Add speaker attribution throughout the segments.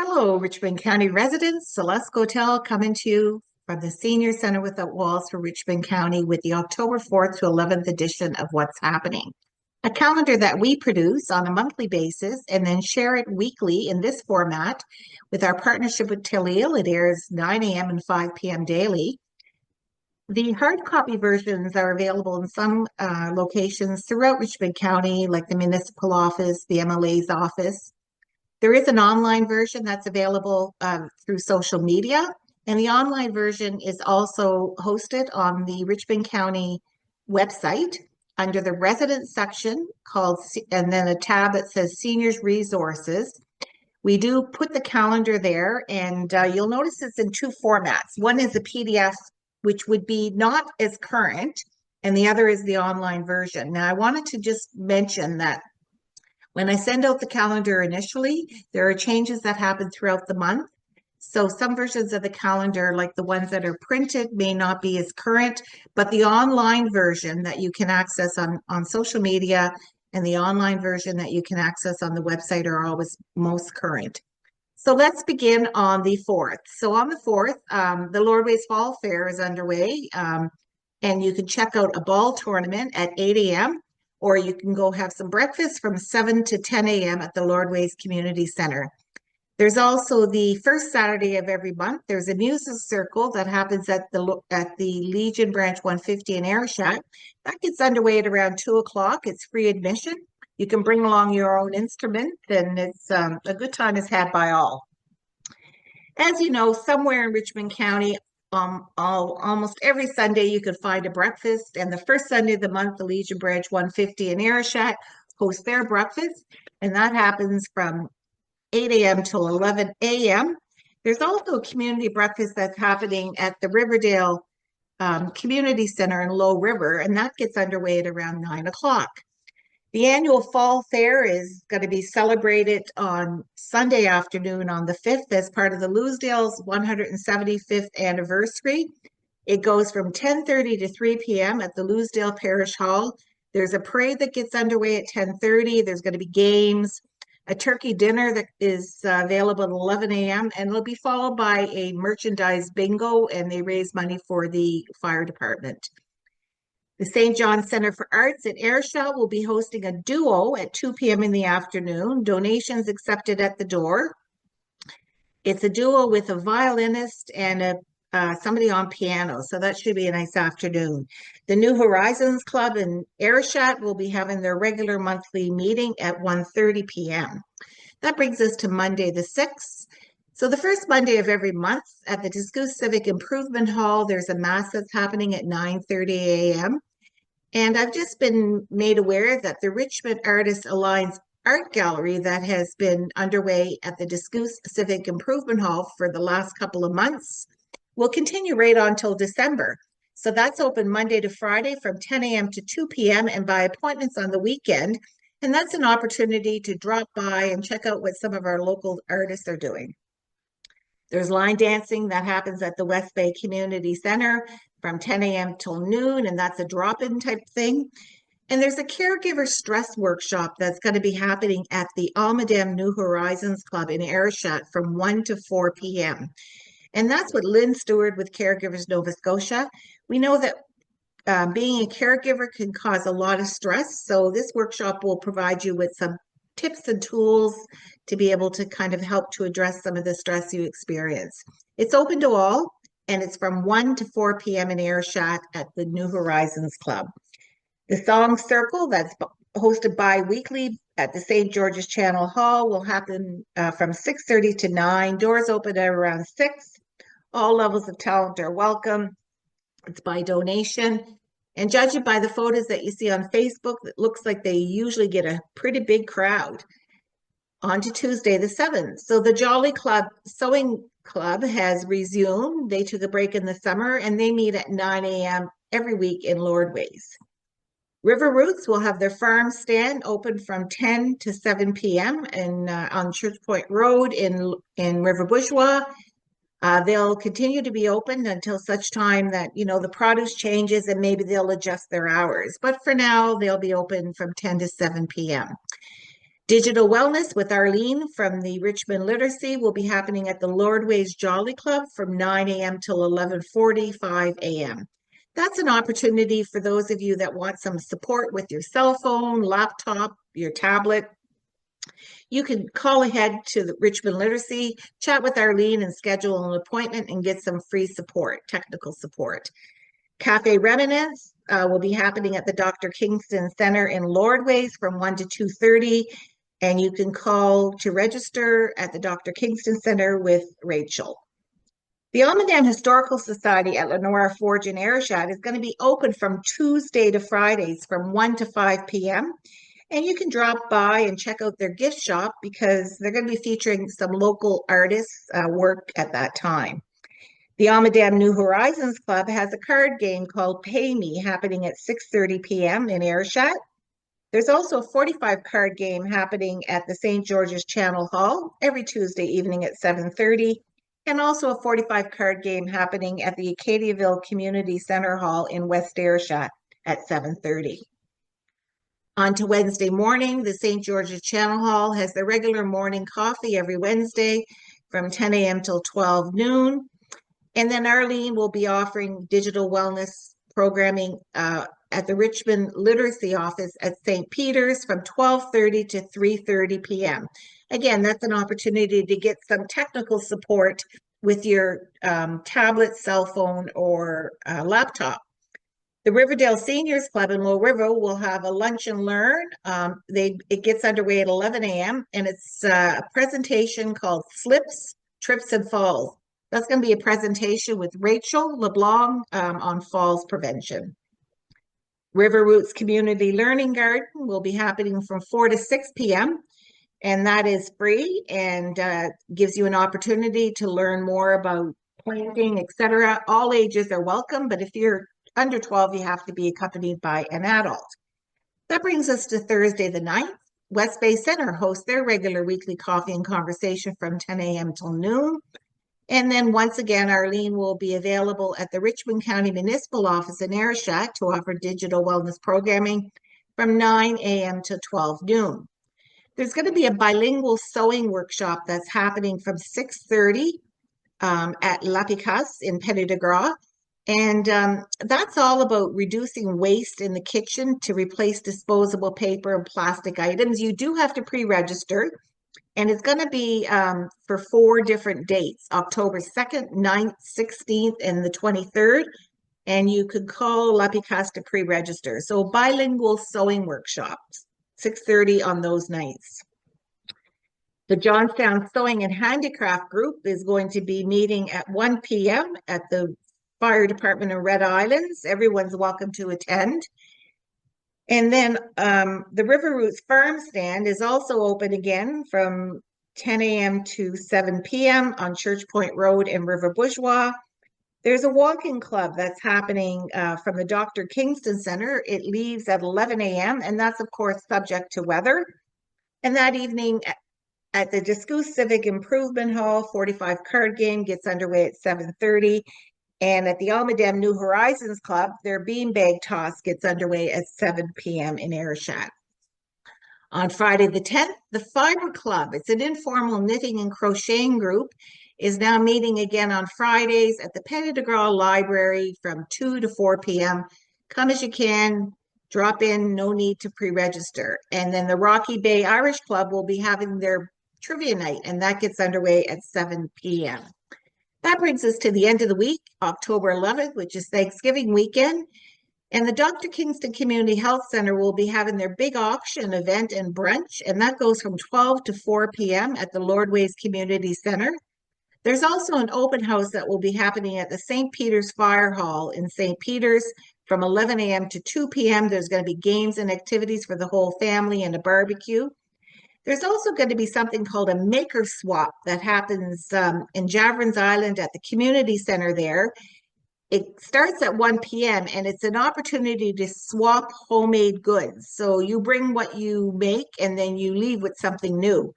Speaker 1: Hello, Richmond County residents. Celeste Gotell coming to you from the Senior Center Without Walls for Richmond County with the October 4th to 11th edition of What's Happening, a calendar that we produce on a monthly basis and then share it weekly in this format with our partnership with Tilleel. It airs 9 a.m. and 5 p.m. daily. The hard copy versions are available in some locations throughout Richmond County, like the municipal office, the MLA's office. There is an online version that's available through social media, and the online version is also hosted on the Richmond County website under the residents section and then a tab that says Seniors Resources. We do put the calendar there, and you'll notice it's in two formats. One is a PDF, which would be not as current, and the other is the online version. Now, I wanted to just mention that when I send out the calendar initially, there are changes that happen throughout the month. So some versions of the calendar, like the ones that are printed, may not be as current, but the online version that you can access on social media and the online version that you can access on the website are always most current. So let's begin on the 4th. So on the 4th, the Lordways Fall Fair is underway, and you can check out a ball tournament at 8 a.m., or you can go have some breakfast from 7 to 10 a.m. at the Lordways Community Center. There's also the first Saturday of every month. There's a music circle that happens at the Legion Branch 150 in Ayrshire. That gets underway at around 2 o'clock. It's free admission. You can bring along your own instrument, and it's a good time is had by all. As you know, somewhere in Richmond County, almost every Sunday you can find a breakfast, and the first Sunday of the month, the Legion Branch 150 in Ayrshire hosts their breakfast, and that happens from 8 a.m. till 11 a.m. There's also a community breakfast that's happening at the Riverdale Community Center in Low River, and that gets underway at around 9 o'clock. The annual Fall Fair is going to be celebrated on Sunday afternoon on the 5th as part of the Lewsdale's 175th anniversary. It goes from 10:30 to 3 p.m. at the Lewsdale Parish Hall. There's a parade that gets underway at 10:30. There's going to be games, a turkey dinner that is available at 11 a.m., and it'll be followed by a merchandise bingo, and they raise money for the fire department. The St. John Center for Arts in Ayrshire will be hosting a duo at 2 p.m. in the afternoon. Donations accepted at the door. It's a duo with a violinist and somebody on piano, so that should be a nice afternoon. The New Horizons Club in Ayrshire will be having their regular monthly meeting at 1:30 p.m. That brings us to Monday the 6th. So the first Monday of every month at the Discoos Civic Improvement Hall, there's a mass that's happening at 9:30 a.m. And I've just been made aware that the Richmond Artists Alliance Art Gallery that has been underway at the Discoos Civic Improvement Hall for the last couple of months will continue right on till December. So that's open Monday to Friday from 10 a.m. to 2 p.m. and by appointments on the weekend. And that's an opportunity to drop by and check out what some of our local artists are doing. There's line dancing that happens at the West Bay Community Center from 10 a.m. till noon, and that's a drop-in type thing. And there's a caregiver stress workshop that's going to be happening at the Almadam New Horizons Club in Ayrshire from 1 to 4 p.m. And that's with Lynn Stewart with Caregivers Nova Scotia. We know that being a caregiver can cause a lot of stress, so this workshop will provide you with some tips and tools to be able to kind of help to address some of the stress you experience. It's open to all, and it's from 1 to 4 p.m. in Ayrshire at the New Horizons Club. The Song Circle that's hosted bi-weekly at the St. George's Channel Hall will happen from 6:30 to 9. Doors open at around 6. All levels of talent are welcome. It's by donation. And judging by the photos that you see on Facebook, it looks like they usually get a pretty big crowd. On to Tuesday the 7th. So the Jolly Club Sewing Club has resumed. They took a break in the summer, and they meet at 9 a.m. every week in Lordways. River Roots will have their farm stand open from 10 to 7 p.m. On Church Point Road in River Bourgeois. They'll continue to be open until such time that, the produce changes and maybe they'll adjust their hours. But for now, they'll be open from 10 to 7 p.m. Digital Wellness with Arlene from the Richmond Literacy will be happening at the Lordways Jolly Club from 9 a.m. till 11:45 a.m. That's an opportunity for those of you that want some support with your cell phone, laptop, your tablet. You can call ahead to the Richmond Literacy, chat with Arlene, and schedule an appointment and get some free support, technical support. Cafe Reminiscence will be happening at the Dr. Kingston Center in Lordways from 1 to 2:30. And you can call to register at the Dr. Kingston Center with Rachel. The Almaden Historical Society at Lenora Forge in Ayrshire is going to be open from Tuesday to Fridays from 1 to 5 p.m. And you can drop by and check out their gift shop because they're going to be featuring some local artists' work at that time. The Almaden New Horizons Club has a card game called Pay Me happening at 6:30 p.m. in Ayrshire. There's also a 45 card game happening at the St. George's Channel Hall every Tuesday evening at 7:30, and also a 45 card game happening at the Acadiaville Community Center Hall in West Ayrshire at 7:30. On to Wednesday morning, the St. George's Channel Hall has their regular morning coffee every Wednesday from 10 a.m. till 12 noon. And then Arlene will be offering digital wellness programming at the Richmond Literacy Office at St. Peter's from 12:30 to 3:30 p.m. Again, that's an opportunity to get some technical support with your tablet, cell phone, or laptop. The Riverdale Seniors Club in Low River will have a lunch and learn. It gets underway at 11 a.m. and it's a presentation called Slips, Trips, and Falls. That's going to be a presentation with Rachel LeBlanc on falls prevention. River Roots Community Learning Garden will be happening from 4 to 6 p.m. and that is free and gives you an opportunity to learn more about planting, etc. All ages are welcome, but if you're under 12, you have to be accompanied by an adult. That brings us to Thursday the 9th. West Bay Center hosts their regular weekly coffee and conversation from 10 a.m. till noon. And then once again, Arlene will be available at the Richmond County Municipal Office in Ayrshire to offer digital wellness programming from 9 a.m. to 12 noon. There's going to be a bilingual sewing workshop that's happening from 6:30 at La Picasse in Petit de Gras. And that's all about reducing waste in the kitchen to replace disposable paper and plastic items. You do have to pre-register. And it's going to be for 4 different dates, October 2nd, 9th, 16th, and the 23rd. And you could call La Picasse to pre-register. So bilingual sewing workshops, 6:30 on those nights. The Johnstown Sewing and Handicraft Group is going to be meeting at 1 p.m. at the Fire Department of Red Islands. Everyone's welcome to attend. And then the River Roots Farm Stand is also open again from 10 a.m. to 7 p.m. on Church Point Road in River Bourgeois. There's a walking club that's happening from the Dr. Kingston Center. It leaves at 11 a.m. and that's, of course, subject to weather. And that evening at the Discount Civic Improvement Hall, 45 card game gets underway at 7:30. And at the Almaden New Horizons Club, their beanbag toss gets underway at 7 p.m. in Ayrshire. On Friday the 10th, the Fiber Club, it's an informal knitting and crocheting group, is now meeting again on Fridays at the Petit de Gras Library from 2 to 4 p.m. Come as you can, drop in, no need to pre-register. And then the Rocky Bay Irish Club will be having their trivia night, and that gets underway at 7 p.m. That brings us to the end of the week, October 11th, which is Thanksgiving weekend. And the Dr. Kingston Community Health Center will be having their big auction event and brunch, and that goes from 12 to 4 p.m. at the Lordways Community Center. There's also an open house that will be happening at the St. Peter's Fire Hall in St. Peter's from 11 a.m. to 2 p.m. There's going to be games and activities for the whole family and a barbecue. There's also going to be something called a maker swap that happens in Javerns Island at the community center there. It starts at 1 p.m. and it's an opportunity to swap homemade goods. So you bring what you make and then you leave with something new.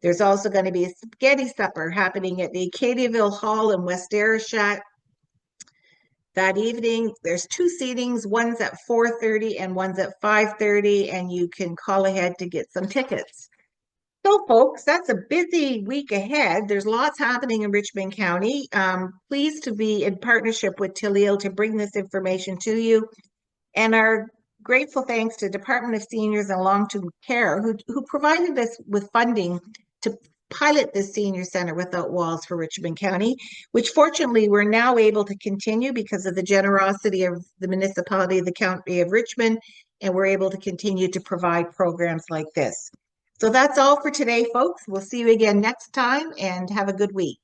Speaker 1: There's also going to be a spaghetti supper happening at the Acadiaville Hall in West Ayrshire that evening. There's 2 seatings, one's at 4:30 and one's at 5:30, and you can call ahead to get some tickets. So, folks, that's a busy week ahead. There's lots happening in Richmond County. Pleased to be in partnership with Tilleel to bring this information to you. And our grateful thanks to Department of Seniors and Long-Term Care, who provided us with funding to pilot this senior center without walls for Richmond County, which fortunately we're now able to continue because of the generosity of the municipality of the County of Richmond, and we're able to continue to provide programs like this. So that's all for today, folks. We'll see you again next time and have a good week.